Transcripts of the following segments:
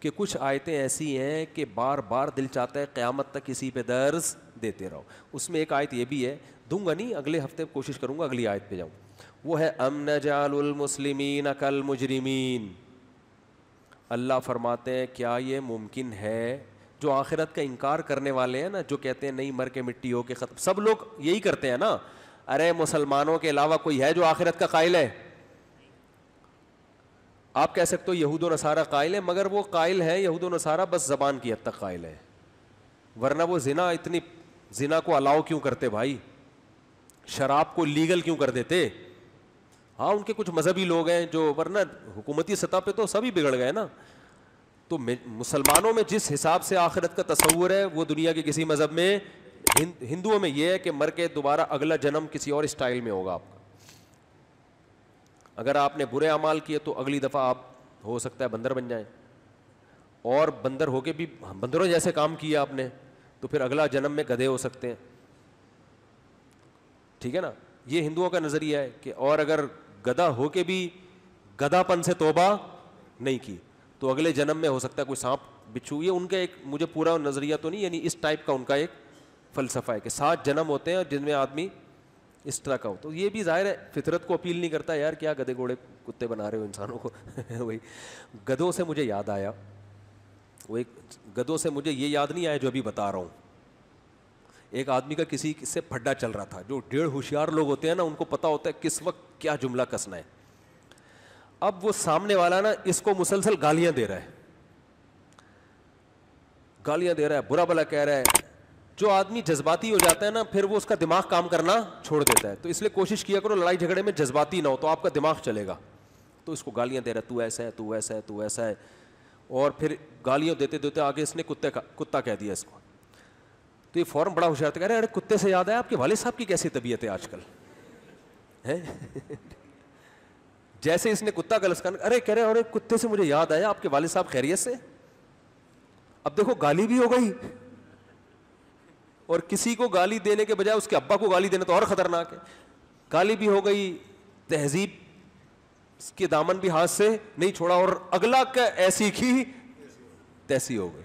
کہ کچھ آیتیں ایسی ہیں کہ بار بار دل چاہتا ہے قیامت تک کسی پہ درس دیتے رہو. اس میں ایک آیت یہ بھی ہے, دوں گا نہیں, اگلے ہفتے کوشش کروں گا اگلی آیت پہ جاؤں. وہ ہے ام نجعل المسلمین کالمجرمین. اللہ فرماتے ہیں کیا یہ ممکن ہے, جو آخرت کا انکار کرنے والے ہیں نا, جو کہتے ہیں نہیں مر کے مٹی ہو کے ختم, سب لوگ یہی کرتے ہیں نا. ارے مسلمانوں کے علاوہ کوئی ہے جو آخرت کا قائل ہے؟ آپ کہہ سکتے ہو یہود و نصارہ قائل ہیں, مگر وہ قائل ہے یہود و نصارہ بس زبان کی حد تک قائل ہے, ورنہ وہ زنا کو الاؤ کیوں کرتے بھائی, شراب کو لیگل کیوں کر دیتے؟ ہاں ان کے کچھ مذہبی لوگ ہیں جو, ورنہ حکومتی سطح پہ تو سبھی بگڑ گئے نا. تو مسلمانوں میں جس حساب سے آخرت کا تصور ہے وہ دنیا کے کسی مذہب میں, ہندوؤں میں یہ ہے کہ مر کے دوبارہ اگلا جنم کسی اور اسٹائل میں ہوگا آپ کا. اگر آپ نے برے اعمال کیے تو اگلی دفعہ آپ ہو سکتا ہے بندر بن جائیں, اور بندر ہو کے بھی بندروں جیسے کام کیا آپ نے تو پھر اگلا جنم میں گدھے ہو سکتے ہیں. ٹھیک ہے نا, یہ ہندوؤں کا نظریہ ہے کہ اور اگر گدھا ہو کے بھی گدھا پن سے توبہ نہیں کی تو اگلے جنم میں ہو سکتا ہے کوئی سانپ بچھو. یہ ان کا ایک, مجھے پورا نظریہ تو نہیں, یعنی اس ٹائپ کا ان کا ایک فلسفہ ہے کہ 7 جنم ہوتے ہیں جن میں آدمی اس طرح کا ہو. تو یہ بھی ظاہر ہے فطرت کو اپیل نہیں کرتا, یار کیا گدھے گھوڑے کتے بنا رہے ہو انسانوں کو. وہی گدھوں سے مجھے یاد آیا, وہ ایک گدھوں سے مجھے یہ یاد نہیں آیا جو ابھی بتا رہا ہوں. ایک آدمی کا کسی سے پھڈا چل رہا تھا, جو 1.5 ہوشیار لوگ ہوتے ہیں نا ان کو پتا ہوتا ہے کس وقت کیا جملہ کسنا ہے. اب وہ سامنے والا نا اس کو مسلسل گالیاں دے رہا ہے, برا بلا کہہ رہا ہے. جو آدمی جذباتی ہو جاتا ہے نا پھر وہ اس کا دماغ کام کرنا چھوڑ دیتا ہے. تو اس لیے کوشش کیا کرو لڑائی جھگڑے میں جذباتی نہ ہو, تو آپ کا دماغ چلے گا. تو اس کو گالیاں دے رہا ہے, تو ایسا ہے, تو ایسا ہے, تو ایسا ہے, اور پھر گالیاں دیتے دیتے آگے اس نے کتا کہہ دیا اس کو. تو یہ فوراً بڑا ہوشیار تھا, کہہ رہے ارے کتے سے یاد ہے آپ کے والد صاحب کی کیسی طبیعت ہے آج کل ہے. جیسے اس نے کتا کا لسکان, ارے کہہ رہے ارے کتے سے مجھے یاد آیا آپ کے والد صاحب خیریت سے. اب دیکھو گالی بھی ہو گئی, اور کسی کو گالی دینے کے بجائے اس کے ابا کو گالی دینا تو اور خطرناک ہے. گالی بھی ہو گئی, تہذیب کے دامن بھی ہاتھ سے نہیں چھوڑا, اور اگلا کا ایسی کی تیسی ہو گئی.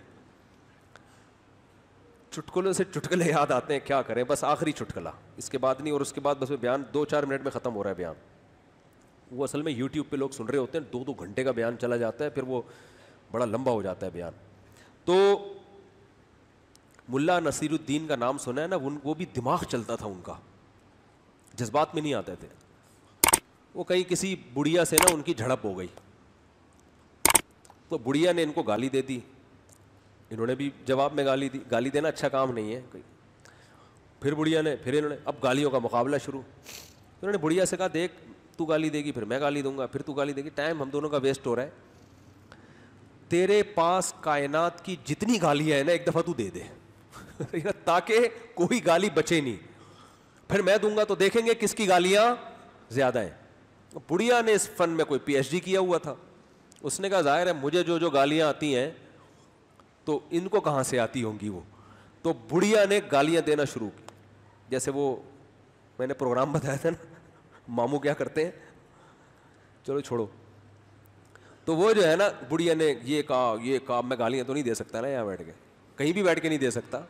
چٹکلوں سے چٹکلے یاد آتے ہیں, کیا کریں, بس آخری چٹکلا اس کے بعد نہیں, اور اس کے بعد بس بیان 2-4 منٹ میں ختم ہو رہا ہے بیان. وہ اصل میں یوٹیوب پہ لوگ سن رہے ہوتے ہیں, 2-2 گھنٹے کا بیان چلا جاتا ہے, پھر وہ بڑا لمبا ہو جاتا ہے بیان. تو ملا نصیر الدین کا نام سنا ہے نا, وہ بھی دماغ چلتا تھا ان کا, جذبات میں نہیں آتے تھے. وہ کہیں کسی بڑھیا سے نا ان کی جھڑپ ہو گئی, تو بڑھیا نے ان کو گالی دے دی, انہوں نے بھی جواب میں گالی دی. گالی دینا اچھا کام نہیں ہے. پھر بڑھیا نے, پھر انہوں نے, اب گالیوں کا مقابلہ شروع. انہوں نے بڑھیا سے کہا دیکھ تو گالی دے گی, پھر میں گالی دوں گا, پھر تو گالی دے گی, ٹائم ہم دونوں کا ویسٹ ہو رہا ہے. تیرے پاس کائنات کی جتنی گالیاں ہیں نا ایک دفعہ تو دے دے تاکہ کوئی گالی بچے نہیں, پھر میں دوں گا تو دیکھیں گے کس کی گالیاں زیادہ ہیں. بڑھیا نے اس فن میں کوئی PhD کیا ہوا تھا, اس نے کہا ظاہر ہے مجھے جو گالیاں آتی ہیں تو ان کو کہاں سے آتی ہوں گی وہ. تو بڑھیا نے گالیاں دینا شروع کی, جیسے وہ میں نے پروگرام بتایا تھا نا ماموں کیا کرتے ہیں, چلو چھوڑو. تو وہ جو ہے نا بڑھیا نے یہ کہا میں گالیاں تو نہیں دے سکتا نا یہاں بیٹھ کے, کہیں بھی بیٹھ کے نہیں دے سکتا,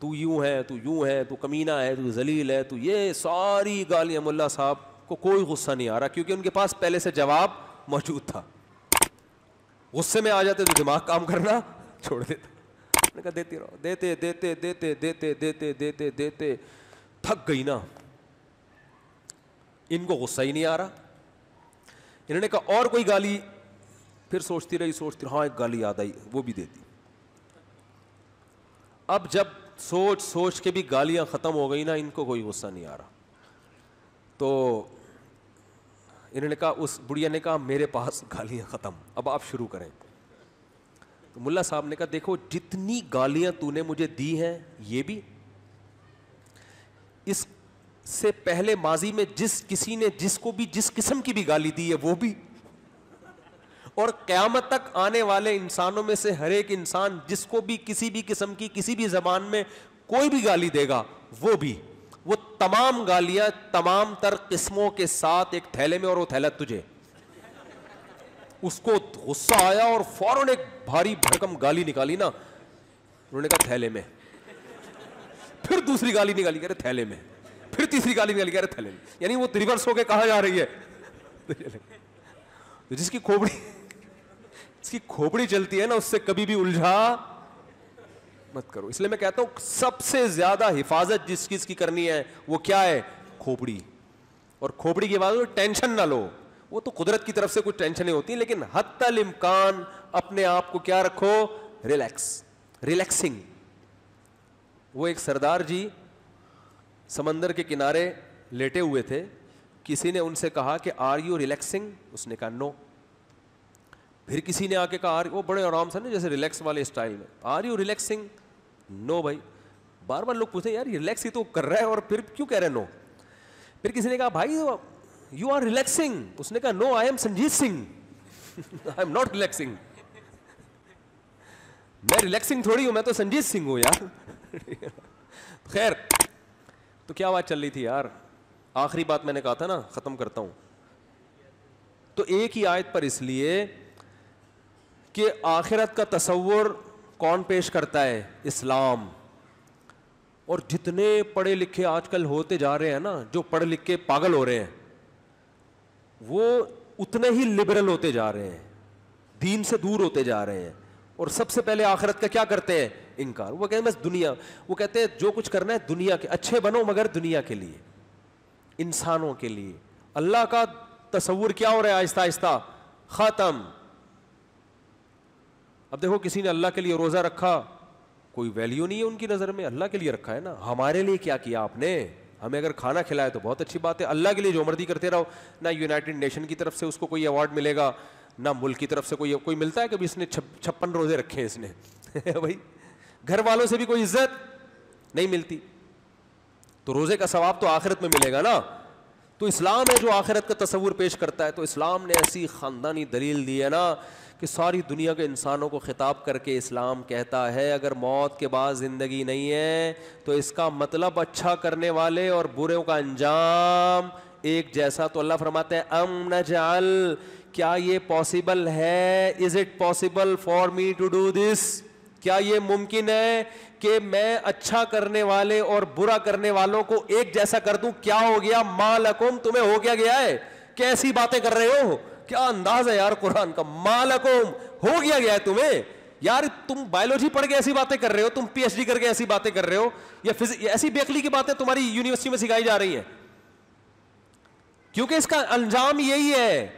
تو یوں ہے, تو یوں ہے, تو کمینہ ہے, تو ذلیل ہے, تو یہ ساری گالیاں. ملا صاحب کو کوئی غصہ نہیں آ رہا کیونکہ ان کے پاس پہلے سے جواب موجود تھا. غصے میں آ جاتے تو دماغ کام کرنا چھوڑ دیتا. میں نے کہا دیتے رہو, دیتے دیتے دیتے دیتے دیتے دیتے دیتے تھک گئی نا, ان کو غصہ ہی نہیں آ رہا. انہوں نے کہا اور کوئی گالی, پھر سوچتی رہی, ہاں ایک گالی یاد آئی, وہ بھی دے دی. اب جب سوچ کے بھی گالیاں ختم ہو گئی نا, ان کو کوئی غصہ نہیں آ رہا. تو انہوں نے کہا, اس بڑھیا نے کہا میرے پاس گالیاں ختم, اب آپ شروع کریں. تو ملا صاحب نے کہا دیکھو جتنی گالیاں تو نے مجھے دی ہیں یہ بھی, اس سے پہلے ماضی میں کسی نے جس کو بھی جس قسم کی بھی گالی دی ہے وہ بھی, اور قیامت تک آنے والے انسانوں میں سے ہر ایک انسان جس کو بھی کسی بھی قسم کی کسی بھی زبان میں کوئی بھی گالی دے گا وہ بھی, وہ تمام گالیاں تمام تر قسموں کے ساتھ ایک تھیلے میں, اور وہ تھیلا تجھے. اس کو غصہ آیا اور فوراً ایک بھاری بھرکم گالی نکالی نا. انہوں نے کہا تھیلے میں. پھر دوسری گالی نکالی, کہہ رہے تھیلے میں. پھر تیسری گالی نکالی, کہہ رہے تھیلے میں. یعنی وہ ریورس ہو کے کہاں جا رہی ہے. جس کی کھوپڑی چلتی ہے نا, اس سے کبھی بھی الجھا مت کرو. اس لیے میں کہتا ہوں سب سے زیادہ حفاظت جس چیز کی کرنی ہے وہ کیا ہے, کھوپڑی. اور کھوپڑی کے بعد ٹینشن نہ لو, وہ تو قدرت کی طرف سے کچھ ٹینشنیں ہوتی ہیں, لیکن حتی الامکان اپنے آپ کو کیا رکھو, ریلیکسنگ. وہ ایک سردار جی سمندر کے کنارے لیٹے ہوئے تھے, کسی نے ان سے کہا کہ آر یو ریلیکسنگ, اس نے کہا نو. پھر کسی نے آ کے کہا, وہ بڑے آرام سے نا جیسے ریلیکس والے اسٹائل میں, آر یو ریلیکسنگ, نو. بھائی بار بار لوگ پوچھتے ہیں یار ریلیکس ہی تو کر رہا ہے اور پھر کیوں کہہ رہے نو. پھر کسی نے کہا بھائی یو آر ریلیکسنگ, اس نے کہا no I am Sanjeet Singh, I am not relaxing. میں ریلیکسنگ تھوڑی ہوں, میں تو سنجیت سنگھ ہوں یار. خیر, تو کیا بات چل رہی تھی یار, آخری بات میں نے کہا تھا نا, ختم کرتا ہوں. تو ایک ہی آیت پر اس لیے کہ آخرت کا تصور کون پیش کرتا ہے, اسلام. اور جتنے پڑھے لکھے آج کل ہوتے جا رہے ہیں نا, جو پڑھ لکھ کے پاگل ہو رہے ہیں, وہ اتنے ہی لبرل ہوتے جا رہے ہیں, دین سے دور ہوتے جا رہے ہیں, اور سب سے پہلے آخرت کا کیا کرتے ہیں, انکار. وہ کہتے ہیں بس دنیا, وہ کہتے ہیں جو کچھ کرنا ہے دنیا کے, اچھے بنو مگر دنیا کے لیے, انسانوں کے لیے. اللہ کا تصور کیا ہو رہا ہے آہستہ آہستہ, ختم. اب دیکھو کسی نے اللہ کے لیے روزہ رکھا, کوئی ویلیو نہیں ہے ان کی نظر میں, اللہ کے لیے رکھا ہے نا. ہمارے لیے کیا کیا آپ نے, ہمیں اگر کھانا کھلایا تو بہت اچھی بات ہے, اللہ کے لیے جو مرضی کرتے رہو. نہ یونائٹڈ نیشن کی طرف سے اس کو کوئی ایوارڈ ملے گا, نہ ملک کی طرف سے کوئی ملتا ہے کبھی اس نے 56 روزے رکھے اس نے. بھائی گھر والوں سے بھی کوئی عزت نہیں ملتی, تو روزے کا ثواب تو آخرت میں ملے گا نا. تو اسلام ہے جو آخرت کا تصور پیش کرتا ہے. تو اسلام نے ایسی خاندانی دلیل دی ہے نا کہ ساری دنیا کے انسانوں کو خطاب کر کے اسلام کہتا ہے اگر موت کے بعد زندگی نہیں ہے تو اس کا مطلب اچھا کرنے والے اور بروں کا انجام ایک جیسا. تو اللہ فرماتے ہیں ام نجعل, کیا یہ پاسبل ہے, is it possible for me to do this, کیا یہ ممکن ہے کہ میں اچھا کرنے والے اور برا کرنے والوں کو ایک جیسا کر دوں. کیا ہو گیا, ما لکم, تمہیں ہو کیا گیا ہے, کیسی باتیں کر رہے ہو, کیا انداز ہے یار قرآن کا, ما لکم, ہو گیا ہے تمہیں. یار تم بایولوجی پڑھ کے ایسی باتیں کر رہے ہو, تم پی ایچ ڈی کر کے ایسی باتیں کر رہے ہو, یا ایسی بے عقلی کی باتیں تمہاری یونیورسٹی میں سکھائی جا رہی ہیں, کیونکہ اس کا انجام یہی ہے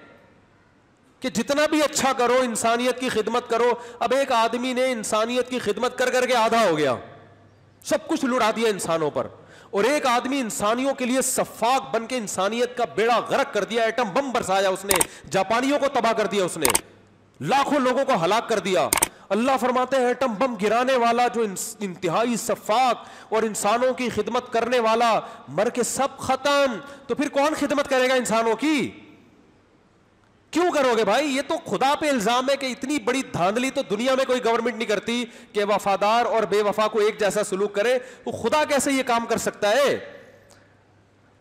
کہ جتنا بھی اچھا کرو, انسانیت کی خدمت کرو. اب ایک آدمی نے انسانیت کی خدمت کر کر کے آدھا ہو گیا, سب کچھ لڑا دیا انسانوں پر, اور ایک آدمی انسانیوں کے لیے سفاک بن کے انسانیت کا بیڑا غرق کر دیا, ایٹم بم برسایا اس نے, جاپانیوں کو تباہ کر دیا اس نے, لاکھوں لوگوں کو ہلاک کر دیا. اللہ فرماتے ہیں ایٹم بم گرانے والا جو انتہائی سفاک اور انسانوں کی خدمت کرنے والا مر کے سب ختم. تو پھر کون خدمت کرے گا انسانوں کی, کیوں کرو گے بھائی؟ یہ تو خدا پہ الزام ہے کہ اتنی بڑی دھاندلی تو دنیا میں کوئی گورنمنٹ نہیں کرتی کہ وفادار اور بے وفا کو ایک جیسا سلوک کرے. وہ خدا کیسے یہ کام کر سکتا ہے؟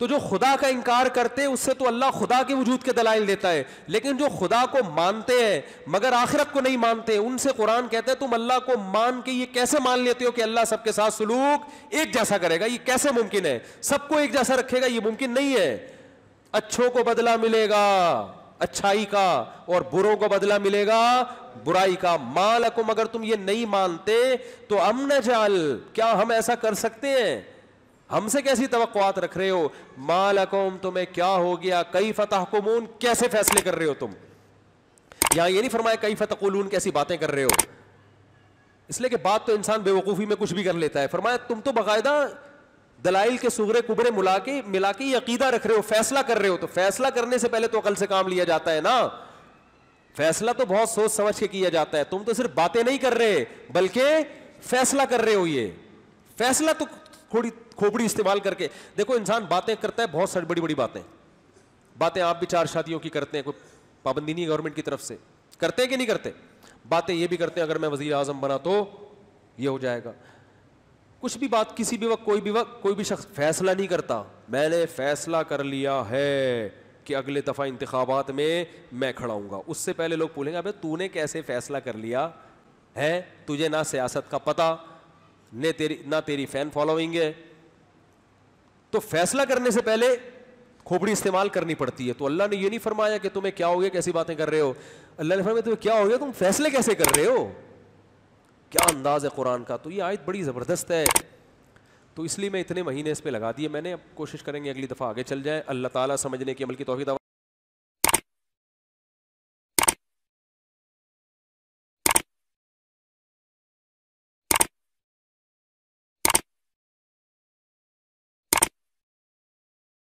تو جو خدا کا انکار کرتے اس سے تو اللہ خدا کے وجود کے دلائل دیتا ہے, لیکن جو خدا کو مانتے ہیں مگر آخرت کو نہیں مانتے, ان سے قرآن کہتا ہے تم اللہ کو مان کے یہ کیسے مان لیتے ہو کہ اللہ سب کے ساتھ سلوک ایک جیسا کرے گا؟ یہ کیسے ممکن ہے؟ سب کو ایک جیسا رکھے گا, یہ ممکن نہیں ہے. اچھوں کو بدلہ ملے گا اچھائی کا, اور بروں کو بدلہ ملے گا برائی کا. ما لکم, اگر تم یہ نہیں مانتے تو ام نجعل, کیا ہم ایسا کر سکتے ہیں؟ ہم سے کیسی توقعات رکھ رہے ہو؟ ما لکم, تمہیں کیا ہو گیا, کیف تحکمون, کیسے فیصلے کر رہے ہو تم؟ یہاں یہ نہیں فرمایا کیف تقولون, کیسی باتیں کر رہے ہو, اس لیے کہ بات تو انسان بے وقوفی میں کچھ بھی کر لیتا ہے. فرمایا تم تو باقاعدہ دلائل کے صغرے کبرے ملا کے یہ عقیدہ رکھ رہے ہو, فیصلہ کر رہے ہو. تو فیصلہ کرنے سے پہلے تو عقل سے کام لیا جاتا ہے نا, فیصلہ تو بہت سوچ سمجھ کے کیا جاتا ہے. تم تو صرف باتیں نہیں کر رہے بلکہ فیصلہ کر رہے ہو. یہ فیصلہ تو تھوڑی کھوپڑی استعمال کر کے دیکھو, انسان باتیں کرتا ہے بہت ساری بڑی بڑی باتیں آپ بھی 4 شادیوں کی کرتے ہیں, کوئی پابندی نہیں گورنمنٹ کی طرف سے, کرتے ہیں کہ نہیں کرتے؟ باتیں یہ بھی کرتے ہیں اگر میں وزیر اعظم بنا تو یہ ہو جائے گا. کچھ بھی بات کسی بھی وقت کوئی بھی شخص فیصلہ نہیں کرتا, میں نے فیصلہ کر لیا ہے کہ اگلے دفعہ انتخابات میں میں کھڑا ہوں گا. اس سے پہلے لوگ بولیں گے ابے تو نے کیسے فیصلہ کر لیا ہے, تجھے نہ سیاست کا پتہ نہ تیری فین فالوئنگ ہے. تو فیصلہ کرنے سے پہلے کھوپڑی استعمال کرنی پڑتی ہے. تو اللہ نے یہ نہیں فرمایا کہ تمہیں کیا ہو گیا, کیسی باتیں کر رہے ہو. اللہ نے فرمایا تمہیں کیا ہو گیا, تم فیصلے کیسے کر رہے ہو. کیا انداز ہے قرآن کا. تو یہ آیت بڑی زبردست ہے. تو اس لیے میں اتنے مہینے اس پہ لگا دیے میں نے. اب کوشش کریں گے اگلی دفعہ آگے چل جائیں. اللہ تعالیٰ سمجھنے کی عمل کی توفیق